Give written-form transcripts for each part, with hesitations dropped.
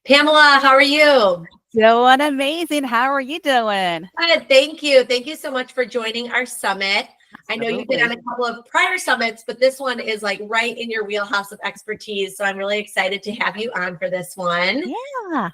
Pamela, how are you? Doing amazing. How are you doing? Good, thank you. Thank you so much for joining our summit. I know you've been on Absolutely. a couple of prior summits, but this one is like right in your wheelhouse of expertise. So I'm really excited to have you on for this one. Yeah.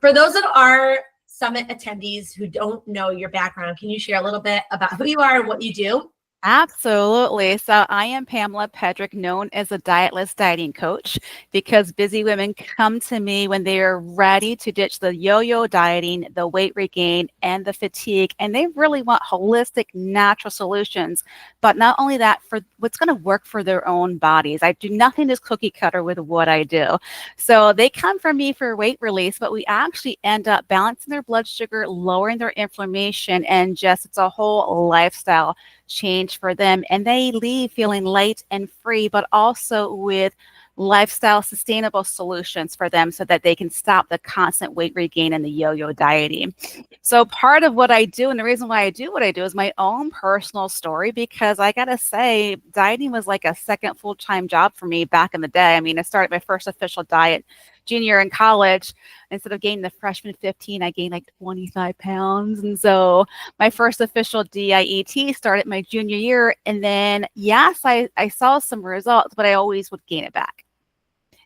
For those of our summit attendees who don't know your background, can you share a little bit about who you are and what you do? Absolutely. So I am Pamela Pedrick, known as a dietless dieting coach, because busy women come to me when they are ready to ditch the yo-yo dieting, the weight regain, and the fatigue, and they really want holistic, natural solutions. But not only that, for what's going to work for their own bodies. I do nothing as cookie cutter with what I do. So they come from me for weight release, but we actually end up balancing their blood sugar, lowering their inflammation, and just it's a whole lifestyle change for them, and they leave feeling light and free, but also with lifestyle sustainable solutions for them so that they can stop the constant weight regain and the yo-yo dieting. So part of what I do, and the reason why I do what I do, is my own personal story, because I gotta say dieting was like a second full-time job for me back in the day. I mean, I started my first official diet junior in college. Instead of gaining the freshman 15, I gained like 25 pounds. And so my first official DIET started my junior year. And then, yes, I saw some results, but I always would gain it back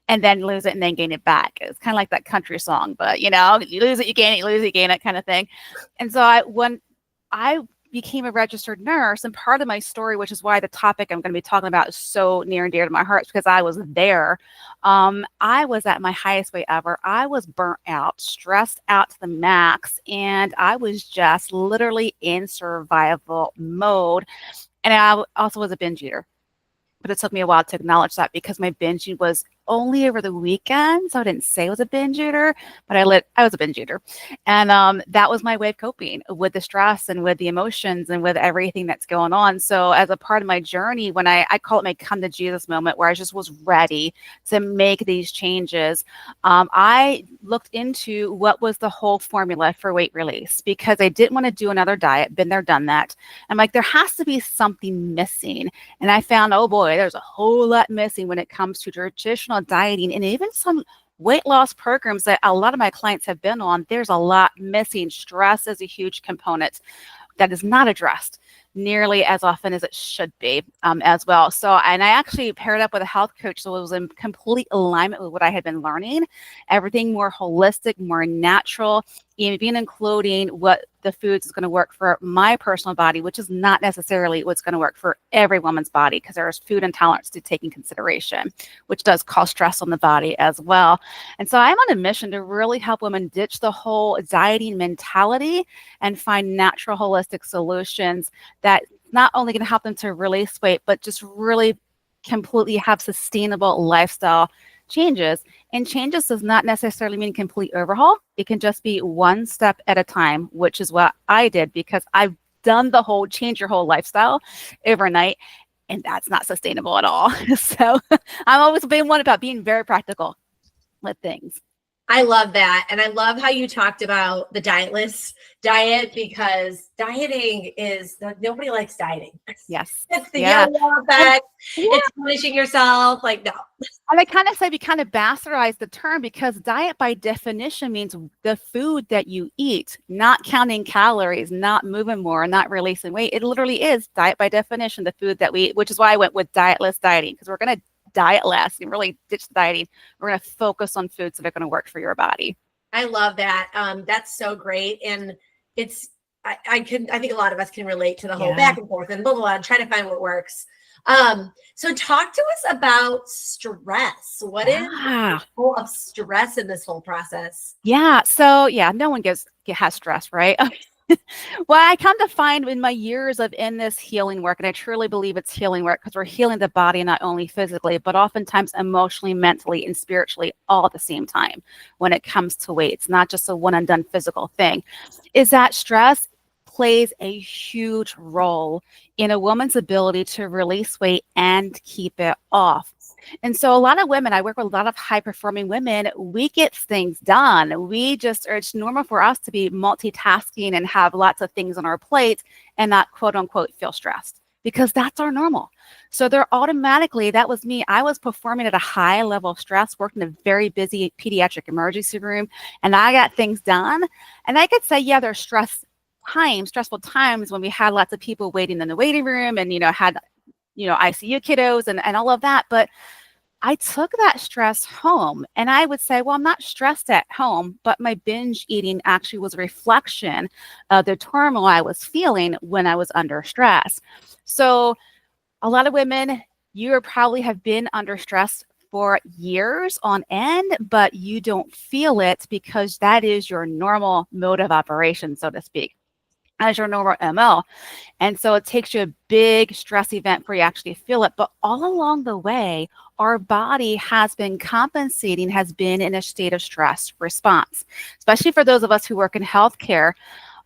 and then lose it and then gain it back. It's kind of like that country song, but you lose it, you gain it, you lose it, you gain it kind of thing. And so when I became a registered nurse, and part of my story, which is why the topic I'm going to be talking about is so near and dear to my heart, because I was there. I was at my highest weight ever. I was burnt out, stressed out to the max, and I was just literally in survival mode. And I also was a binge eater, but it took me a while to acknowledge that because my binging was only over the weekend. So I didn't say I was a binge eater, but I was a binge eater. And that was my way of coping with the stress and with the emotions and with everything that's going on. So as a part of my journey, when I call it my come to Jesus moment, where I just was ready to make these changes, I looked into what was the whole formula for weight release, because I didn't want to do another diet, been there, done that. I'm like, there has to be something missing. And I found, oh boy, there's a whole lot missing when it comes to traditional dieting and even some weight loss programs that a lot of my clients have been on. There's a lot missing. Stress is a huge component that is not addressed nearly as often as it should be as well. So, and I actually paired up with a health coach, so it was in complete alignment with what I had been learning, everything more holistic, more natural, even including what the foods is going to work for my personal body, which is not necessarily what's going to work for every woman's body, because there's food intolerance to take in consideration, which does cause stress on the body as well. And so I'm on a mission to really help women ditch the whole dieting mentality and find natural holistic solutions that not only going to help them to release weight, but just really completely have sustainable lifestyle changes. And changes does not necessarily mean complete overhaul. It can just be one step at a time, which is what I did, because I've done the whole change your whole lifestyle overnight, and that's not sustainable at all. So I've always been one about being very practical with things. I love that. And I love how you talked about the dietless diet, because dieting is nobody likes dieting. Yes. It's the Yeah. yo-yo And, effect. yeah. It's punishing yourself. Like, no. And I kind of say we kind of bastardize the term, because diet by definition means the food that you eat, not counting calories, not moving more, not releasing weight. It literally is diet by definition, the food that we eat, which is why I went with dietless dieting, because we're going to diet less and really ditch the dieting. We're going to focus on foods that are going to work for your body. I love that. That's so great. And it's, I think a lot of us can relate to the whole back and forth and blah, blah, blah, trying to find what works. So talk to us about stress. What is the role of stress in this whole process? Yeah. So no one has stress, right? Well, I come to find in my years of in this healing work, and I truly believe it's healing work, because we're healing the body not only physically, but oftentimes emotionally, mentally, and spiritually all at the same time when it comes to weight. It's not just a one and done physical thing. Is that stress plays a huge role in a woman's ability to release weight and keep it off. And so a lot of women, I work with a lot of high performing women, we get things done. It's normal for us to be multitasking and have lots of things on our plate and not quote unquote feel stressed. because that's our normal. So they're automatically, that was me. I was performing at a high level of stress, worked in a very busy pediatric emergency room, and I got things done. And I could say, yeah, there's stressful times when we had lots of people waiting in the waiting room and, had, ICU kiddos and all of that. But I took that stress home, and I would say, well, I'm not stressed at home, but my binge eating actually was a reflection of the turmoil I was feeling when I was under stress. So a lot of women, you probably have been under stress for years on end, but you don't feel it because that is your normal mode of operation, so to speak, as your normal MO. And so it takes you a big stress event for you actually feel it. But all along the way, our body has been compensating, has been in a state of stress response, especially for those of us who work in healthcare.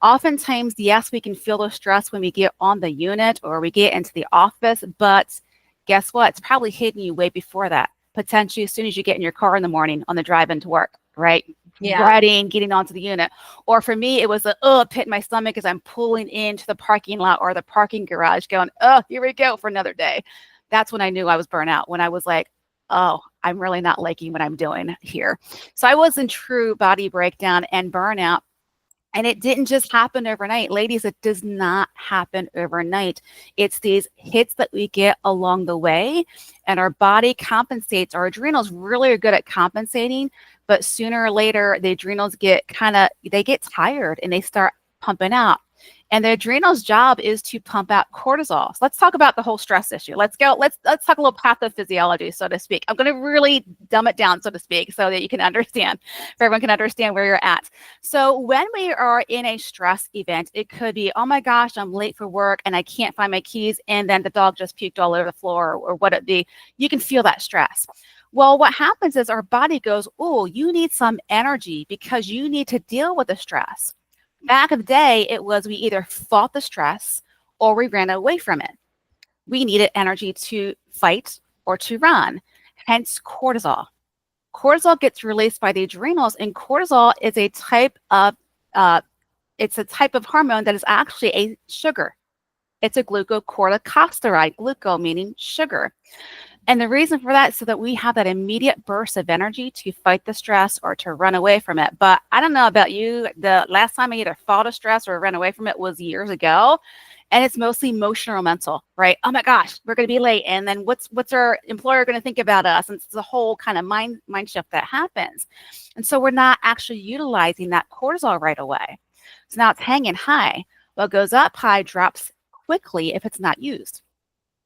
Oftentimes, yes, we can feel the stress when we get on the unit or we get into the office, but guess what? It's probably hitting you way before that, potentially as soon as you get in your car in the morning on the drive into work, right? Yeah. Riding, getting onto the unit. Or for me, it was a pit in my stomach as I'm pulling into the parking lot or the parking garage going, oh, here we go for another day. That's when I knew I was burnt out, when I was like, oh, I'm really not liking what I'm doing here. So I was in true body breakdown and burnout. And it didn't just happen overnight. Ladies, it does not happen overnight. It's these hits that we get along the way, and our body compensates. Our adrenals really are good at compensating, but sooner or later, the adrenals get tired and they start pumping out. And the adrenal's job is to pump out cortisol. So let's talk about the whole stress issue. Let's talk a little pathophysiology, so to speak. I'm going to really dumb it down, so to speak, so that you can understand, so everyone can understand where you're at. So when we are in a stress event, it could be, oh my gosh, I'm late for work and I can't find my keys, and then the dog just puked all over the floor, or what it be. You can feel that stress. Well, what happens is our body goes, oh, you need some energy because you need to deal with the stress. Back in the day, it was we either fought the stress or we ran away from it. We needed energy to fight or to run, hence cortisol. Cortisol gets released by the adrenals, and cortisol is a type of hormone that is actually a sugar. It's a glucocorticosteride, gluco meaning sugar. And the reason for that is so that we have that immediate burst of energy to fight the stress or to run away from it. But I don't know about you, the last time I either fought a stress or ran away from it was years ago. And it's mostly emotional or mental, right? Oh my gosh, we're going to be late. And then what's our employer going to think about us? And it's a whole kind of mind shift that happens. And so we're not actually utilizing that cortisol right away. So now it's hanging high. What goes up high drops quickly if it's not used.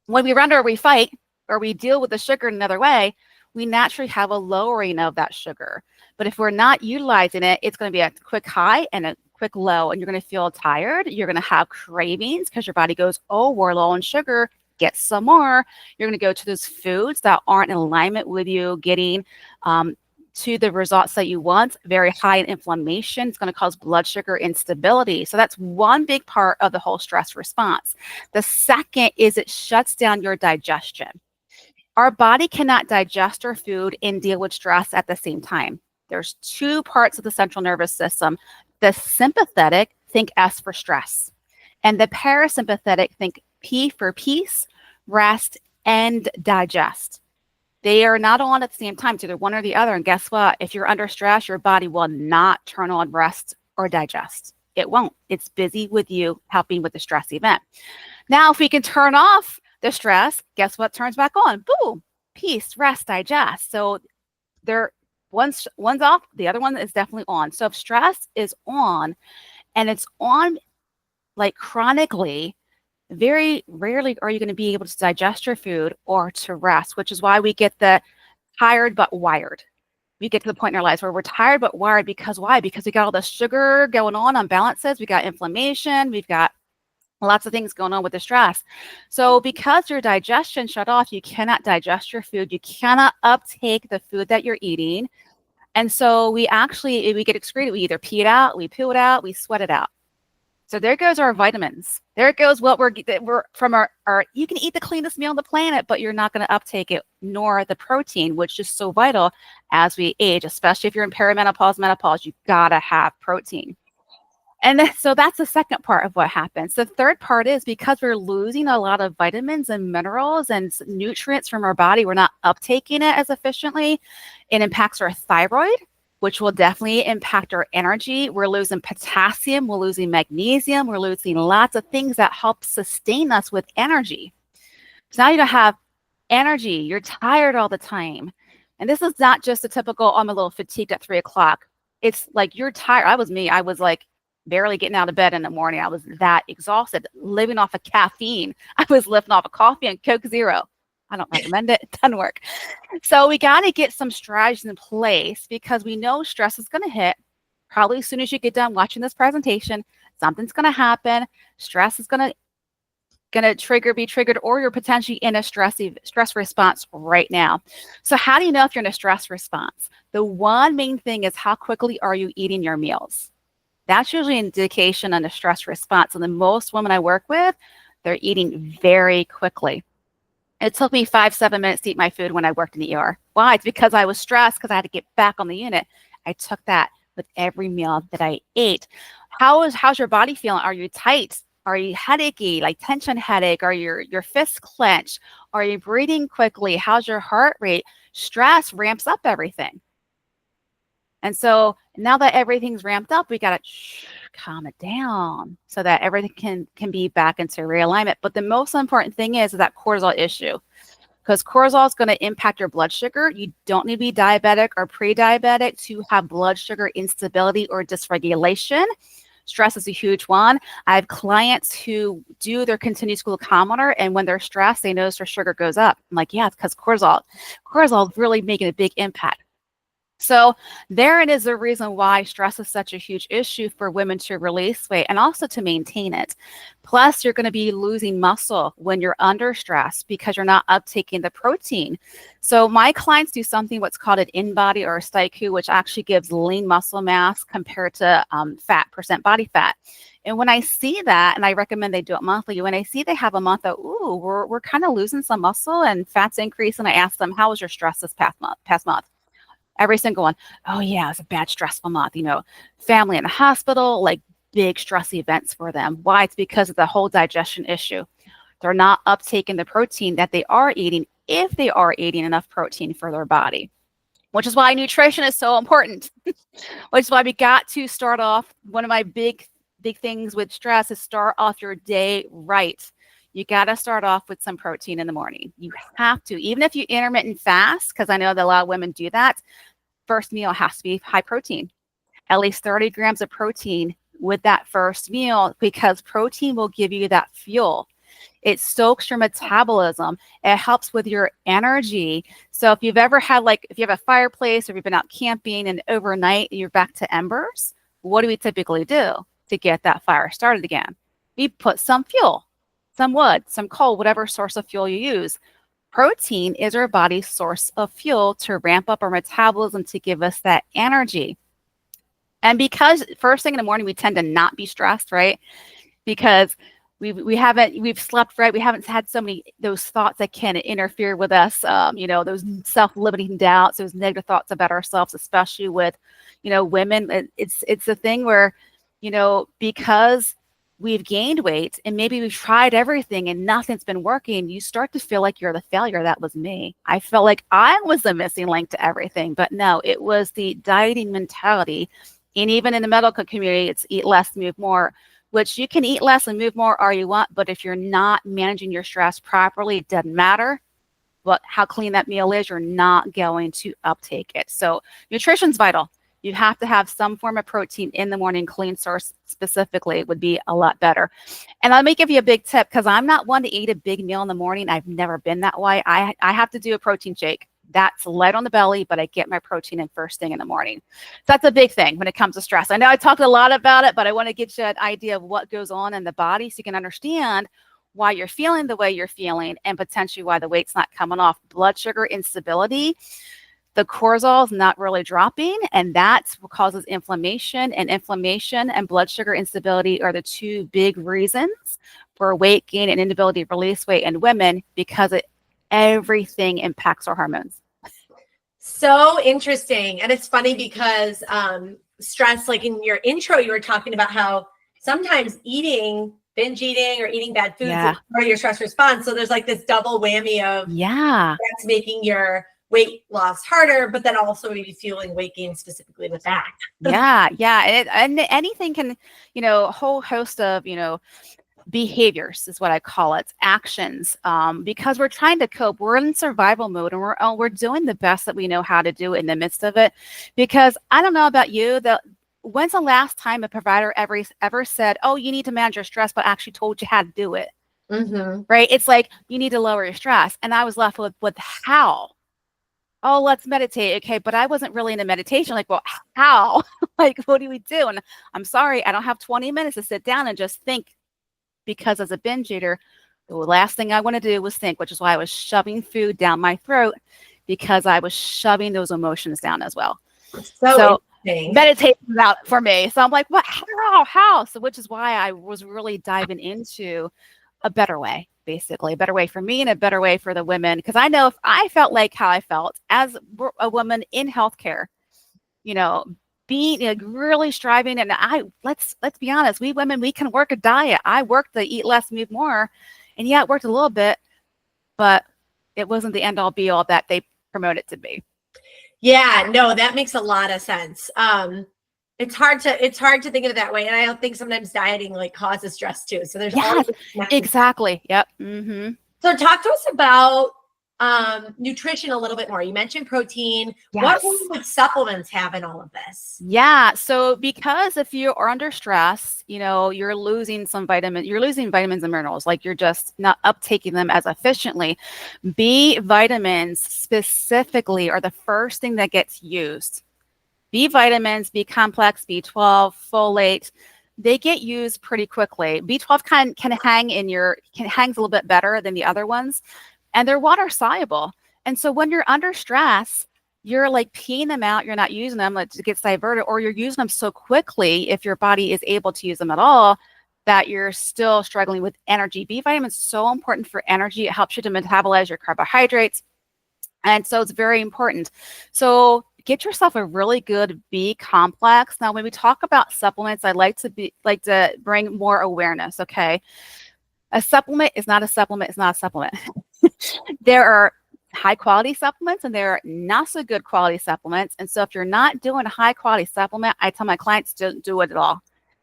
When we run or we fight, or we deal with the sugar in another way, we naturally have a lowering of that sugar. But if we're not utilizing it, it's going to be a quick high and a quick low, and you're going to feel tired. You're going to have cravings because your body goes, oh, we're low on sugar, get some more. You're going to go to those foods that aren't in alignment with you getting to the results that you want. Very high in inflammation. It's going to cause blood sugar instability. So that's one big part of the whole stress response. The second is it shuts down your digestion. Our body cannot digest our food and deal with stress at the same time. There's two parts of the central nervous system. The sympathetic, think S for stress. And the parasympathetic, think P for peace, rest, and digest. They are not on at the same time. It's either one or the other. And guess what? If you're under stress, your body will not turn on rest or digest. It won't. It's busy with you helping with the stress event. Now, if we can turn off the stress, guess what turns back on? Boom, peace, rest, digest. So one's off, the other one is definitely on. So if stress is on, and it's on like chronically, very rarely are you going to be able to digest your food or to rest, which is why we get the tired but wired. We get to the point in our lives where we're tired but wired because why? Because we got all the sugar going on imbalances, we got inflammation, we've got lots of things going on with the stress. So because your digestion shut off, you cannot digest your food. You cannot uptake the food that you're eating. And so we get excreted. We either pee it out, we poo it out, we sweat it out. So there goes our vitamins. There goes what we're from our you can eat the cleanest meal on the planet, but you're not going to uptake it, nor the protein, which is so vital as we age, especially if you're in perimenopause, menopause, you got to have protein. And then, so that's the second part of what happens. The third part is because we're losing a lot of vitamins and minerals and nutrients from our body, we're not uptaking it as efficiently. It impacts our thyroid, which will definitely impact our energy. We're losing potassium, we're losing magnesium, we're losing lots of things that help sustain us with energy. So now you don't have energy, you're tired all the time. And this is not just a typical, I'm a little fatigued at 3 o'clock. It's like you're tired. I was me. I was like barely getting out of bed in the morning. I was that exhausted, living off of caffeine. I was living off of coffee and Coke Zero. I don't recommend it. It doesn't work. So we got to get some strategies in place because we know stress is going to hit. Probably as soon as you get done watching this presentation, something's going to happen. Stress is going to be triggered, or you're potentially in a stress response right now. So how do you know if you're in a stress response? The one main thing is how quickly are you eating your meals? That's usually an indication on a stress response. And the most women I work with, they're eating very quickly. It took me 5-7 minutes to eat my food when I worked in the ER. Why? It's because I was stressed because I had to get back on the unit. I took that with every meal that I ate. How's your body feeling? Are you tight? Are you headachy, like tension headache? Are your fists clenched? Are you breathing quickly? How's your heart rate? Stress ramps up everything. And so now that everything's ramped up, we got to calm it down so that everything can be back into realignment. But the most important thing is that cortisol issue, because cortisol is going to impact your blood sugar. You don't need to be diabetic or pre-diabetic to have blood sugar instability or dysregulation. Stress is a huge one. I have clients who do their continuous glucometer, and when they're stressed, they notice their sugar goes up. I'm like, yeah, it's because cortisol. Cortisol is really making a big impact. So therein is the reason why stress is such a huge issue for women to release weight and also to maintain it. Plus, you're going to be losing muscle when you're under stress because you're not uptaking the protein. So my clients do something what's called an in-body or a staiku, which actually gives lean muscle mass compared to percent body fat. And when I see that, and I recommend they do it monthly, when I see they have a month of, ooh, we're kind of losing some muscle and fat's increasing, I ask them, how was your stress this past month? Every single one. Oh yeah, it's a bad stressful month, family in the hospital, like big stress events for them. Why? It's because of the whole digestion issue. They're not uptaking the protein that they are eating, if they are eating enough protein for their body, which is why nutrition is so important, which is why we got to start off. One of my big things with stress is start off your day right. You got to start off with some protein in the morning. You have to, even if you intermittent fast, because I know that a lot of women do that, first meal has to be high protein, at least 30 grams of protein with that first meal, because protein will give you that fuel. It soaks your metabolism. It helps with your energy. So if you've ever had, if you have a fireplace or you've been out camping and overnight you're back to embers, what do we typically do to get that fire started again? We put some fuel, some wood, some coal, whatever source of fuel you use. Protein is our body's source of fuel to ramp up our metabolism to give us that energy. And because first thing in the morning, we tend to not be stressed, right? Because we've slept right. We haven't had so many those thoughts that can interfere with us. Those self-limiting doubts, those negative thoughts about ourselves, especially with, women. It's a thing where, because we've gained weight and maybe we've tried everything and nothing's been working, you start to feel like you're the failure. That was me. I felt like I was the missing link to everything, but no, it was the dieting mentality. And even in the medical community, it's eat less, move more, which you can eat less and move more all you want. But if you're not managing your stress properly, it doesn't matter how clean that meal is, you're not going to uptake it. So nutrition's vital. You have to have some form of protein in the morning. Clean source specifically would be a lot better. And let me give you a big tip, because I'm not one to eat a big meal in the morning. I've never been that way. I have to do a protein shake. That's light on the belly, but I get my protein in first thing in the morning. So that's a big thing when it comes to stress. I know I talked a lot about it, but I want to get you an idea of what goes on in the body so you can understand why you're feeling the way you're feeling and potentially why the weight's not coming off. Blood sugar instability. The cortisol is not really dropping, and that's what causes inflammation. And inflammation and blood sugar instability are the two big reasons for weight gain and inability to release weight in women, because everything impacts our hormones. So interesting. And it's funny because stress, like in your intro, you were talking about how sometimes binge eating or eating bad foods is Yeah. part of your stress response. So there's like this double whammy of that's making your weight loss harder, but then also maybe fueling weight gain specifically with that. Yeah. And anything can, a whole host of, behaviors is what I call it, actions, because we're trying to cope. We're in survival mode, and we're doing the best that we know how to do in the midst of it. Because I don't know about you, when's the last time a provider ever said, "Oh, you need to manage your stress," but actually told you how to do it? Mm-hmm. Right? It's like you need to lower your stress, and I was left with how. Oh, let's meditate. Okay, but I wasn't really in a meditation. Like, well, how? Like, what do we do? And I'm sorry, I don't have 20 minutes to sit down and just think. Because as a binge eater, the last thing I want to do was think, which is why I was shoving food down my throat, because I was shoving those emotions down as well. So meditation was out for me. So I'm like, what? How? So which is why I was really diving into a better way, basically, a better way for me and a better way for the women. Because I know if I felt like how I felt as a woman in healthcare, being really striving, and let's be honest, we women, we can work a diet. I worked the eat less, move more, and yeah, it worked a little bit, but it wasn't the end all be all that they promote it to be. Yeah, no, that makes a lot of sense. It's hard to think of it that way, and I don't think sometimes dieting like causes stress too. So there's all exactly. Yep. Mm-hmm. So talk to us about nutrition a little bit more. You mentioned protein. Yes. What role would supplements have in all of this? Yeah. So because if you are under stress, you're losing vitamins and minerals, like you're just not uptaking them as efficiently. B vitamins specifically are the first thing that gets used. B vitamins, B complex, B12, folate, they get used pretty quickly. B12 can hangs a little bit better than the other ones. And they're water soluble. And so when you're under stress, you're like peeing them out. You're not using them, like it gets diverted, or you're using them so quickly, if your body is able to use them at all, that you're still struggling with energy. B vitamin is so important for energy. It helps you to metabolize your carbohydrates. And so it's very important. So get yourself a really good B complex. Now, when we talk about supplements, I like to bring more awareness. Okay. A supplement is not a supplement. It's not a supplement. There are high quality supplements and there are not so good quality supplements. And so if you're not doing a high quality supplement, I tell my clients to do it at all,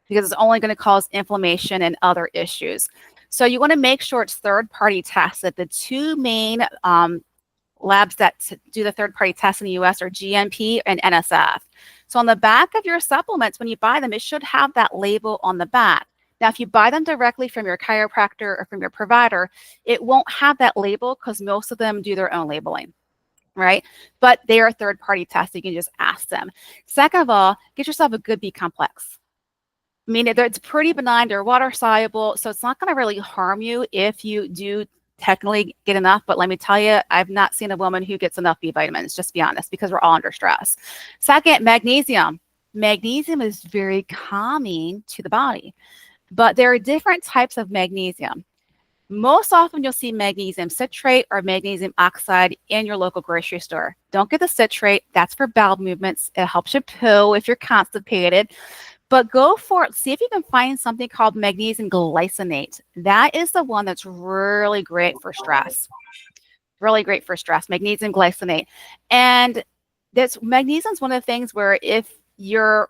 because it's only going to cause inflammation and other issues. So you want to make sure it's third party tested. The two main labs that do the third party tests in the US are GMP and NSF. So on the back of your supplements, when you buy them, it should have that label on the back. Now, if you buy them directly from your chiropractor or from your provider, it won't have that label, because most of them do their own labeling, right? But they are third-party tests. You can just ask them. Second of all, get yourself a good B complex. I mean, it's pretty benign. They're water soluble, so it's not going to really harm you if you do technically get enough. But let me tell you, I've not seen a woman who gets enough B vitamins, just to be honest, because we're all under stress. Second, magnesium. Magnesium is very calming to the body. But there are different types of magnesium. Most often you'll see magnesium citrate or magnesium oxide in your local grocery store. Don't get the citrate. That's for bowel movements. It helps you poo if you're constipated. But go for it. See if you can find something called magnesium glycinate. That is the one that's really great for stress. Really great for stress, magnesium glycinate. And magnesium is one of the things where if you're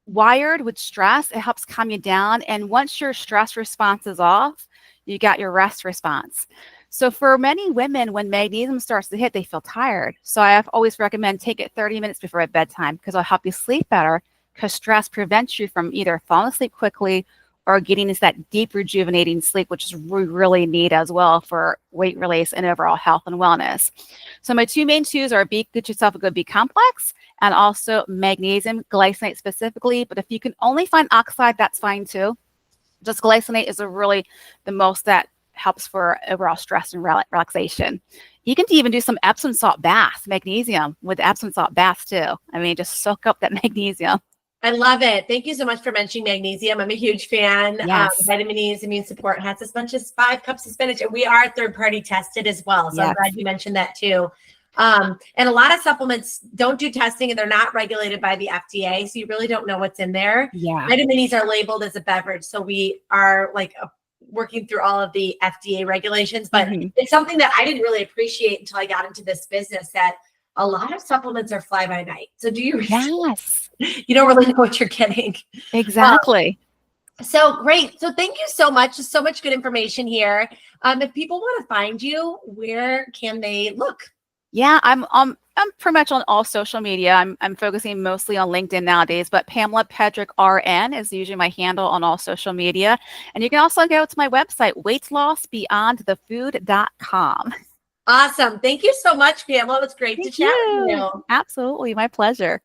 wired with stress, it helps calm you down. And once your stress response is off, you got your rest response. So for many women, when magnesium starts to hit, they feel tired. So I always recommend take it 30 minutes before bedtime, because it'll help you sleep better, because stress prevents you from either falling asleep quickly or getting into that deep rejuvenating sleep, which is we really need as well for weight release and overall health and wellness. So my two main twos are get yourself a good B complex and also magnesium glycinate specifically. But if you can only find oxide, that's fine too. Just glycinate is the most that helps for overall stress and relaxation. You can even do some Epsom salt baths, magnesium with Epsom salt baths too. I mean, just soak up that magnesium. I love it. Thank you so much for mentioning magnesium. I'm a huge fan. Yes. Vitamin E's immune support has as much as 5 cups of spinach, and we are third-party tested as well. So yes. I'm glad you mentioned that too. And a lot of supplements don't do testing and they're not regulated by the FDA. So you really don't know what's in there. Yeah. Vitamin E's are labeled as a beverage. So we are like working through all of the FDA regulations, but it's something that I didn't really appreciate until I got into this business, that a lot of supplements are fly by night. So do you, Yes, you don't really know what you're getting. exactly. So great. So thank you so much. Just so much good information here. If people want to find you, where can they look? Yeah, I'm pretty much on all social media. I'm focusing mostly on LinkedIn nowadays, but Pamela Pedrick RN is usually my handle on all social media. And you can also go to my website, weightlossbeyondthefood.com. Awesome. Thank you so much, Pamela. It was great to Thank chat with you. you. Absolutely, my pleasure.